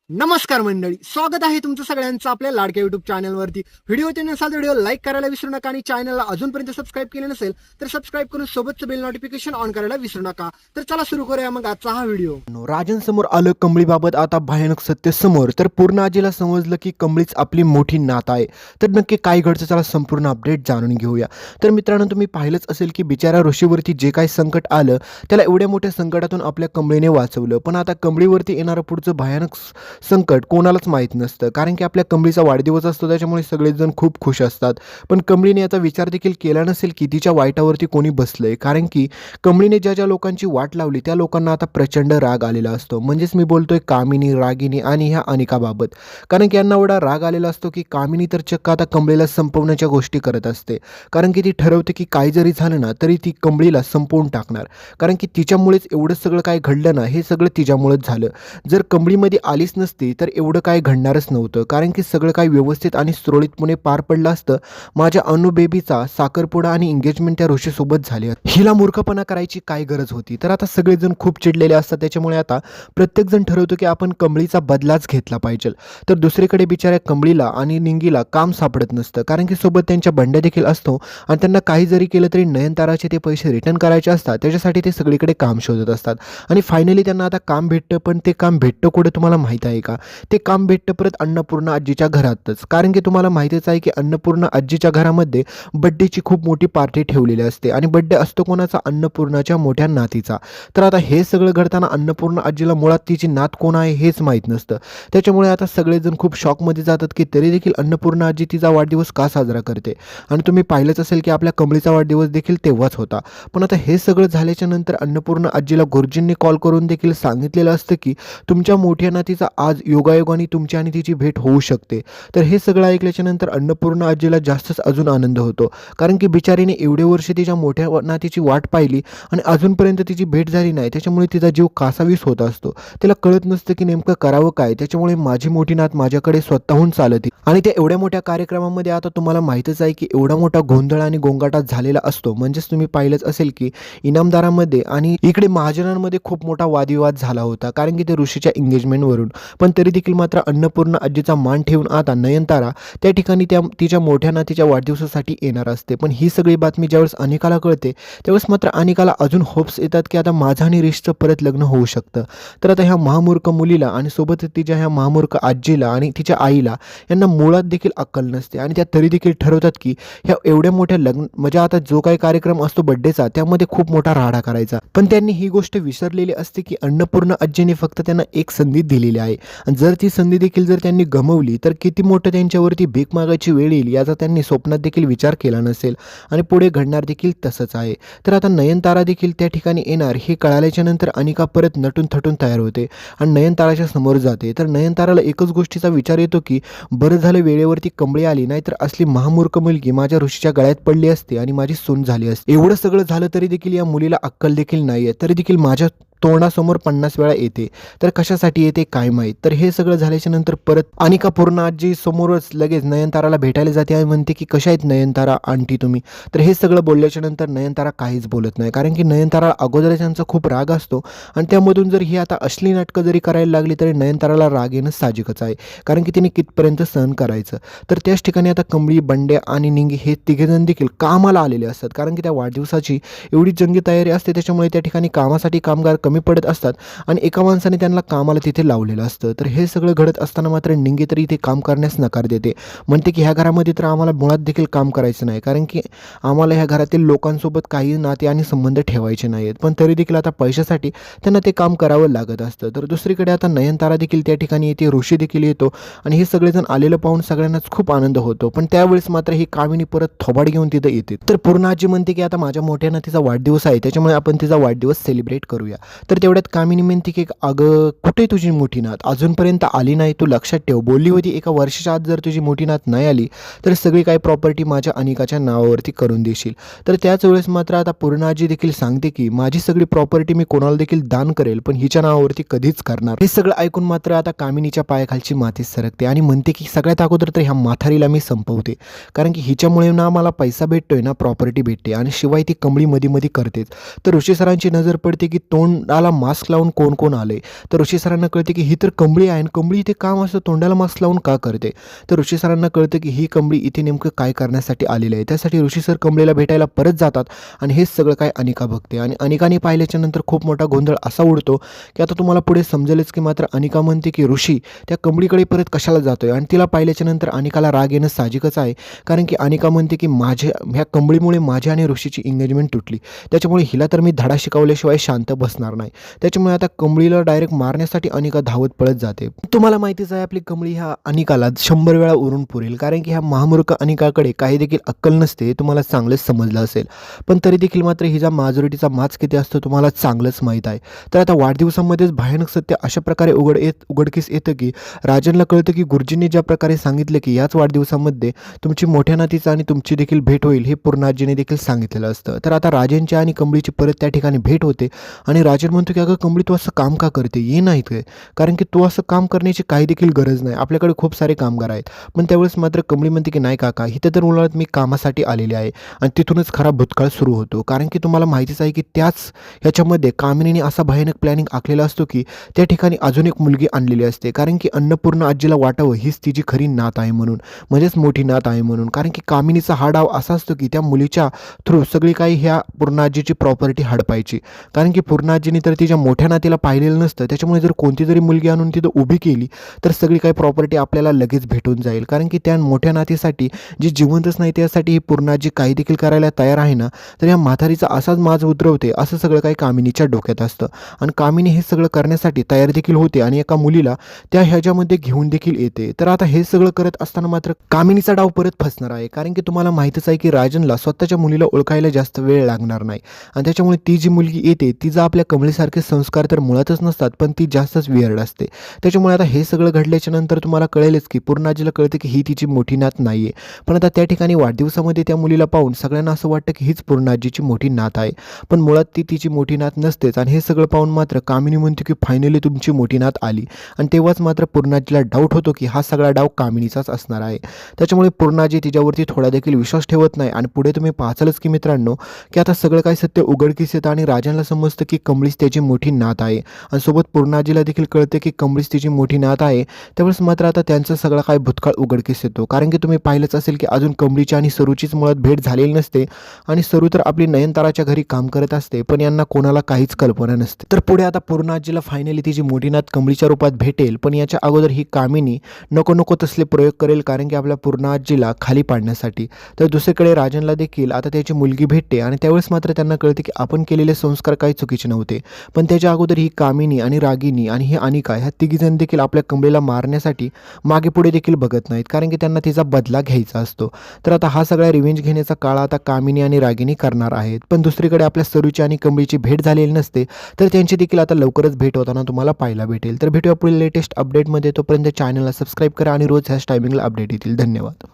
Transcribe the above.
नमस्कार मंडळी, स्वागत आहे तुमचं सगळ्यांचं आपल्या लाडक्या युट्यूब चॅनलवरती. व्हिडिओ नसाल तर व्हिडिओ लाईक करायला विसरू नका आणि चॅनलला अजूनपर्यंत सबस्क्राईब केले नसेल तर सबस्क्राईब करून सोबतचं बेल नोटिफिकेशन ऑन करायला विसरू नका. तर चला सुरू करूया मग आजचा हा व्हिडिओ. राजांसमोर आलं कमळीबाबत आता भयानक सत्य समोर. तर पूर्ण आजीला समजलं की कमळीच आपली मोठी नात आहे. तर नक्की काय घडतं चला संपूर्ण अपडेट जाणून घेऊया. तर मित्रांनो, तुम्ही पाहिलंच असेल की बिचारा ऋषीवरती जे काही संकट आलं त्याला एवढ्या मोठ्या संकटातून आपल्या कमळीने वाचवलं. पण आता कमळीवरती येणारं पुढचं भयानक संकट कोणालाच माहीत नसतं, कारण की आपल्या कमळीचा वाढदिवस असतो त्याच्यामुळे सगळेजण खूप खुश असतात. पण कमळीने याचा विचार देखील केला नसेल की तिच्या वाईटावरती कोणी बसलंय, कारण की कमळीने ज्या ज्या लोकांची वाट लावली त्या लोकांना आता प्रचंड राग आलेला असतो. म्हणजेच मी बोलतोय कामिनी, रागिनी आणि ह्या अनिकाबाबत. कारण की यांना एवढा राग आलेला असतो की कामिनी तर चक्क आता कमळीला संपवण्याच्या गोष्टी करत असते. कारण की ती ठरवते की काही जरी झालं ना तरी ती कमळीला संपवून टाकणार, कारण की तिच्यामुळेच एवढं सगळं काय घडलं ना, हे सगळं तिच्यामुळेच झालं. जर कमळीमध्ये आलीच नसती तर एवढं काय घडणारच नव्हतं, कारण की सगळं काही व्यवस्थित आणि सुरळीतपणे पार पडलं असतं. माझ्या अनु बेबीचा साखरपुडा आणि एंगेजमेंट त्या ऋषीसोबत झाली. हिला मूर्खपणा करायची काय गरज होती. तर आता सगळेजण खूप चिडलेले असतात, त्याच्यामुळे आता प्रत्येकजण ठरवतो की आपण कमळीचा बदलाच घेतला पाहिजे. तर दुसरीकडे बिचाऱ्या कमळीला आणि निंगीला काम सापडत नसतं, कारण की सोबत त्यांच्या बंड्या देखील असतो आणि त्यांना काही जरी केलं तरी नयनताराचे ते पैसे रिटर्न करायचे असतात. त्याच्यासाठी ते सगळीकडे काम शोधत असतात आणि फायनली त्यांना आता काम भेटतं. पण ते काम भेटतं कुठे तुम्हाला माहीत आहे का? ते काम भेटतं परत अन्नपूर्णा आजीच्या घरातच. कारण की तुम्हाला माहितीच आहे की अन्नपूर्णा आजीच्या घरामध्ये बड्डेची खूप मोठी पार्टी ठेवलेली असते आणि बड्डे असतो कोणाचा? अन्नपूर्णाच्या मोठ्या नातीचा. तर आता हे सगळं घडताना अन्नपूर्णा आजीला मुळात तिची नात कोण आहे हेच माहीत नसतं. त्याच्यामुळे आता सगळेजण खूप शॉकमध्ये जातात की तरी देखील अन्नपूर्णा आजी तिचा वाढदिवस का साजरा करते. आणि तुम्ही पाहिलंच असेल की आपल्या कमळीचा वाढदिवस देखील तेव्हाच होता. पण आता हे सगळं झाल्याच्या नंतर अन्नपूर्णा आजीला गुरुजींनी कॉल करून देखील सांगितलेलं असतं की तुमच्या मोठ्या नातीचा आज योगायोगाने तुमची आणि तिची भेट होऊ शकते. तर हे सगळं ऐकल्याच्या नंतर अन्नपूर्णा आजीला जास्तच अजून आनंद होतो, कारण की बिचारीने एवढे वर्ष तिच्या मोठ्या नातीची वाट पाहिली आणि अजूनपर्यंत तिची भेट झाली नाही. त्याच्यामुळे तिचा जीव कासावीस होत असतो. तिला कळत नसतं की नेमकं करावं काय. त्याच्यामुळे माझी मोठी नात माझ्याकडे स्वतःहून चालते आणि त्या एवढ्या मोठ्या कार्यक्रमामध्ये आता तुम्हाला माहीतच आहे की एवढा मोठा गोंधळ आणि गोंगाटा झालेला असतो. म्हणजेच तुम्ही पाहिलंच असेल की इनामदारामध्ये आणि इकडे महाजनांमध्ये खूप मोठा वादविवाद झाला होता, कारण की ते ऋषीच्या एंगेजमेंटवरून. पण तरी देखील मात्र अन्नपूर्णा आजीचा मान ठेवून आता नयनतारा त्या ठिकाणी तिच्या मोठ्या नातीच्या वाढदिवसासाठी येणार असते. पण ही सगळी बातमी ज्यावेळेस अनिकाला कळते त्यावेळेस मात्र अनिकाला अजून होप्स येतात की आता माझं आणि रिशचं परत लग्न होऊ शकतं. तर आता ह्या महामूर्ख मुलीला आणि सोबत तिच्या ह्या महामूर्ख आजीला आणि तिच्या आईला यांना मुळात देखील अक्कल नसते आणि त्या तरी देखील ठरवतात की ह्या एवढ्या मोठ्या लग्न म्हणजे आता जो काही कार्यक्रम असतो बड्डेचा त्यामध्ये खूप मोठा राडा करायचा. पण त्यांनी ही गोष्ट विसरलेली असते की अन्नपूर्णा आजीने फक्त त्यांना एक संधी दिलेली आहे आणि जर ती संधी देखील जर त्यांनी गमावली तर किती मोठं त्यांच्यावरती भीक मागायची वेळ येईल याचा त्यांनी स्वप्नात देखील विचार केला नसेल आणि पुढे घडणार देखील तसंच आहे. तर आता नयनतारा देखील त्या ठिकाणी येणार हे कळाल्याच्या नंतर अनिका परत नटून थटून तयार होते आणि नयनताराच्या समोर जाते. तर नयनताराला एकच गोष्टीचा विचार येतो की बरं झालं वेळेवरती कमळी आली, नाही तर असली महामूर्ख मुलगी माझ्या ऋषीच्या गळ्यात पडली असते आणि माझी सून झाली असते. एवढं सगळं झालं तरी देखील या मुलीला अक्कल देखील नाहीये, तरी देखील माझ्या तोंडासमोर 50 वेळा येते. तर कशासाठी येते काय माहीत. तर हे सगळं झाल्याच्या नंतर परत अनिका पूर्ण आजी समोरच लगेच नयनताराला भेटायला जाते आणि म्हणते की कशा आहेत नयनतारा आंटी तुम्ही. तर हे सगळं बोलल्याच्या नंतर नयनतारा काहीच बोलत नाही, कारण की नयनतारा अगोदर त्यांचा खूप राग असतो आणि त्यामधून जर ही आता असली नाटकं जरी करायला लागली तरी नयनताराला राग येणं साहजिकच आहे, कारण की तिने कितपर्यंत सहन करायचं. तर त्याच ठिकाणी आता कमळी, बंड्या आणि निंगी हे तिघेजण देखील कामाला आलेले असतात, कारण की त्या वाढदिवसाची एवढी जंगी तयारी असते. त्याच्यामुळे त्या ठिकाणी कामासाठी कामगार कमी पडत असतात आणि एका माणसाने त्यांना कामाला तिथे लावलेलं असतं. तर हे सगळं घडत असताना मात्र निंगी तरी इथे काम करण्यास नकार देते. म्हणते की ह्या घरामध्ये तर आम्हाला मुळात देखील काम करायचं नाही, कारण की आम्हाला ह्या घरातील लोकांसोबत काही नाते आणि संबंध ठेवायचे नाहीत. पण तरी देखील आता पैशासाठी त्यांना ते काम करावं लागत असतं. तर दुसरीकडे आता नयनतारा देखील त्या ठिकाणी येते, ऋषी देखील येतो आणि हे सगळेजण आलेलं पाहून सगळ्यांनाच खूप आनंद होतो. पण त्यावेळेस मात्र ही कामिनी परत थोबाड घेऊन तिथं येते. तर पूर्ण आजी म्हणते की आता माझ्या मोठ्या नातीचा वाढदिवस आहे, त्याच्यामुळे आपण तिचा वाढदिवस सेलिब्रेट करूया. तर तेवढ्यात कामिनी म्हणते की अगं कुठे तुझी मोठी नात अजूनपर्यंत आली नाही, तू लक्षात ठेव. बोलली होती एका वर्षाच्या आत जर तुझी मोठी नात नाही आली तर सगळी काही प्रॉपर्टी माझ्या अनिकाच्या नावावरती करून देशील. तर त्याच वेळेस मात्र आता पूर्णाजी देखील सांगते की माझी सगळी प्रॉपर्टी मी कोणाला देखील दान करेल, पण हिच्या नावावरती कधीच करणार. हे सगळं ऐकून मात्र आता कामिनीच्या पायाखालची माती सरकते आणि म्हणते की सगळ्यात अगोदर तर ह्या म्हातारीला मी संपवते, कारण की हिच्यामुळे ना मला पैसा भेटतोय ना प्रॉपर्टी भेटते आणि शिवाय ती कमळी मध्ये मध्ये करतेच. तर ऋषी सरांची नजर पडते की तोंड तोंडाला मास्क लावून कोण कोण आले. तर ऋषी सरांना कळते की ही तर कंबळी आहे आणि कंबळी इथे काम असं तोंडाला मास्क लावून का करते. तर ऋषी सरांना कळतं की ही कंबळी इथे नेमकं काय करण्यासाठी आलेली आहे. त्यासाठी ऋषी सर कंबळीला भेटायला परत जातात आणि हेच सगळं काय अनिका बघते आणि अनिकाने पाहिल्याच्या नंतर खूप मोठा गोंधळ असा उडतो की आता तुम्हाला पुढे समजेलच की मात्र अनिका म्हणते की ऋषी त्या कंबळीकडे परत कशाला जातोय आणि तिला पाहिल्याच्या नंतर अनिकाला राग येणं साहजिकच आहे. कारण की अनिका म्हणते की ह्या कंबळीमुळे माझी आणि ऋषीची एंगेजमेंट तुटली, त्याच्यामुळे हिला तर मी धडा शिकवल्याशिवाय शांत बसणार नाही. त्याच्यामुळे आता कंबळीला डायरेक्ट मारण्यासाठी अनिका धावत पळत जाते. तुम्हाला माहितीच आहे आपली कंबळी ह्या अनिकाला 100 वेळा उरून पुरेल, कारण की ह्या महामूर्ख अनिकाकडे काही देखील अक्कल नसते, तुम्हाला चांगलंच समजलं असेल. पण तरी देखील मात्र हिचा माजुरिटीचा माच किती असतो तुम्हाला चांगलंच माहीत आहे. तर आता वाढदिवसामध्येच भयानक सत्य अशा प्रकारे उघडकीस येतं की राजनला कळतं की गुरुजींनी ज्या प्रकारे सांगितले की याच वाढदिवसामध्ये तुमची मोठ्या नातीचा आणि तुमची देखील भेट होईल हे पूर्णाजीने देखील सांगितलेलं असतं. तर आता राजनची आणि कंबळीची परत त्या ठिकाणी भेट होते आणि राजन म्हणतो की अगं कंबळी तू असं काम का करते, ये नाहीत काय, कारण की तू असं काम करण्याची काही देखील गरज नाही, आपल्याकडे खूप सारे कामगार आहेत. पण त्यावेळेस मात्र कंबळी म्हणते की नाही काका, इथं तर उन्हाळ्यात मी कामासाठी आलेले आहे. आणि तिथूनच खरा भूतकाळ सुरू होतो, कारण की तुम्हाला माहितीच आहे की ह्याच्यामध्ये कामिनीने असा भयानक प्लॅनिंग आखलेला असतो की त्या ठिकाणी अजून एक मुलगी आणलेली असते, कारण की अन्नपूर्णा आजीला वाटावं हीच तिची खरी नात आहे म्हणून, म्हणजेच मोठी नात आहे म्हणून. कारण की कामिनीचा हा डाव असा असतो की त्या मुलीच्या थ्रू सगळी काही ह्या पूर्णाजीची प्रॉपर्टी हडपायची, कारण की पूर्णाजीने तर तिच्या मोठ्या नातीला पाहिलेलं नसतं. त्याच्यामुळे जर कोणती जरी मुलगी आणून तिथं उभी केली तर सगळी काही प्रॉपर्टी आपल्याला लगेच भेटून जाईल, कारण की त्या मोठ्या नातीसाठी जी जिवंतच नाही त्यासाठी ही पूर्णाजी काही देखील करायला तयार आहे ना. तर या म्हातारीचा असाच माज उतरवते असं सगळं काही कामिनीच्या डोक्यात असतं आणि कामिनी हे सगळं करण्यासाठी तयार देखील होते आणि एका मुलीला त्या ह्याच्यामध्ये घेऊन देखील येते. तर आता हे सगळं करत असताना मात्र कामिनीचा डाव परत फसणार आहे, कारण की तुम्हाला माहितीच आहे की राजनला स्वतःच्या मुलीला ओळखायला जास्त वेळ लागणार नाही आणि त्याच्यामुळे ती जी मुलगी येते तिचा आपल्या कमळीसारखे संस्कार तर मुळातच नसतात, पण ती जास्तच वियर्ड असते. त्याच्यामुळे आता हे सगळं घडल्याच्या नंतर तुम्हाला कळेलच की पूर्णाजीला कळते की ही तिची मोठी नात नाहीये. पण आता त्या ठिकाणी वाढदिवसामध्ये त्या मुलीला पाहून सगळ्यांना असं वाटतं की हीच पूर्णाजीची मोठी नात आहे, पण मुळात ती तिची मोठी नात नसतेच. आणि हे सगळं पाहून मात्र कामिनी म्हणते की फायनली तुमची मोठी नात आली आणि तेव्हाच मात्र पूर्णाजीला डाऊट होतो की हा सगळा डाव कामिनीचाच असणार आहे. त्याच्यामुळे पूर्णाजी तिच्यावरती थोडा देखील विश्वास ठेवत नाही आणि पुढे तुम्ही पाहालच की मित्रांनो की आता सगळं काय सत्य उघडकीस येतं आणि राजांना समजतं की कमळीच त्याची मोठी नात आहे आणि सोबत पूर्णाजीला देखील कळते की कमळीच तिची मोठी नात आहे. त्यावेळेस मात्र आता त्यांचं सगळं काय भूतकाळ उघडकीस येतो, कारण की तुम्ही पाहिलंच असेल की अजून कमळीची आणि सरूचीच मुळात भेट झालेली नसते आणि सरू तर आपली नयनताराच्या घरी काम करत असते, पण यांना कोणाला काहीच कल्पना नसते. तर पुढे आता पूर्णाजीला फायनली तिची मोठी नात कमळीच्या रूपात भेटेल, पण याच्या अगोदर ही कामिनी नको तसले प्रयोग करेल, कारण की आपल्या पूर्णाजीला खाली पाडण्यासाठी. तर दुसरीकडे राजनला देखील आता त्याची मुलगी भेटते आणि त्यावेळेस मात्र त्यांना कळते की आपण केलेले संस्कार काही चुकीचे नव्हते. पण त्याच्या अगोदर ही कामिनी आणि रागिनी आणि ही अनिका ह्या तिघीजण देखील आपल्या कमळीला मारण्यासाठी मागे पुढे देखील बघत नाहीत, कारण की त्यांना तिचा बदला घ्यायचा असतो. तर आता हा सगळा रिव्हेंज घेण्याचा काळ आता कामिनी आणि रागिनी करणार आहेत. पण दुसरीकडे आपल्या सरूची आणि कमळीची भेट झालेली नसते, तर त्यांची देखील आता लवकरच भेट होताना तुम्हाला पाहायला भेटेल. तर भेटूया पुढील लेटेस्ट अपडेटमध्ये. तोपर्यंत चॅनलला सबस्क्राईब करा आणि रोज ह्याच टायमिंगला अपडेट येतील. धन्यवाद.